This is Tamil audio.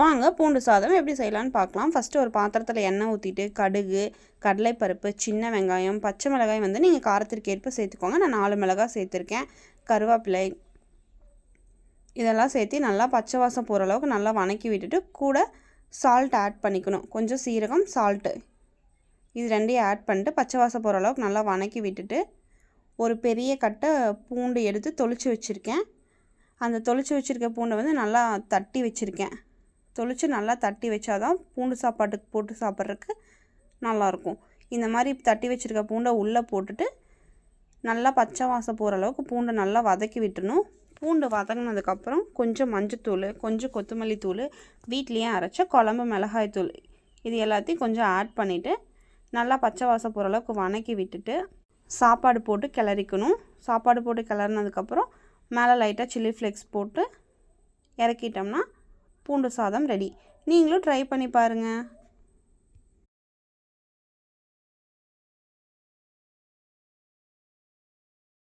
வாங்க பூண்டு சாதம் எப்படி செய்யலான்னு பார்க்கலாம். ஃபஸ்ட்டு ஒரு பாத்திரத்தில் எண்ணெய் ஊற்றிட்டு கடுகு, கடலைப்பருப்பு, சின்ன வெங்காயம், பச்சை மிளகாய் வந்து நீங்கள் காரத்திற்கு ஏற்ப சேர்த்துக்கோங்க. நான் 4 மிளகாய் சேர்த்துருக்கேன். கருவேப்பிலை இதெல்லாம் சேர்த்து நல்லா பச்சை வாசம் போகிற அளவுக்கு நல்லா வணக்கி விட்டுட்டு கூட சால்ட் ஆட் பண்ணிக்கணும். கொஞ்சம் சீரகம், சால்ட்டு இது ரெண்டையும் ஆட் பண்ணிட்டு பச்சை வாசம் போகிற அளவுக்கு நல்லா வணக்கி விட்டுட்டு ஒரு பெரிய கட்டை பூண்டு எடுத்து தொளிச்சு வச்சுருக்கேன். அந்த தொளிச்சு வச்சுருக்க பூண்டை வந்து நல்லா தட்டி வச்சுருக்கேன். தொளிச்சு நல்லா தட்டி வச்சாதான் பூண்டு சாப்பாட்டுக்கு போட்டு சாப்பிட்றதுக்கு நல்லாயிருக்கும். இந்த மாதிரி தட்டி வச்சுருக்க பூண்டை உள்ளே போட்டுட்டு நல்லா பச்சை வாசம் போகிற அளவுக்கு பூண்டை நல்லா வதக்கி விட்டுணும். பூண்டு வதங்கினதுக்கப்புறம் கொஞ்சம் மஞ்சத்தூள், கொஞ்சம் கொத்தமல்லி தூள், வீட்லேயே அரைச்ச குழம்பு மிளகாய் தூள் இது எல்லாத்தையும் கொஞ்சம் ஆட் பண்ணிவிட்டு நல்லா பச்சை வாசம் போகிற அளவுக்கு வதக்கி விட்டுட்டு சாப்பாடு போட்டு கிளறிக்கணும். சாப்பாடு போட்டு கிளறினதுக்கப்புறம் மேலே லைட்டாக சில்லி ஃப்ளேக்ஸ் போட்டு இறக்கிட்டோம்னா பூண்டு சாதம் ரெடி. நீங்களும் ட்ரை பண்ணி பாருங்கள்.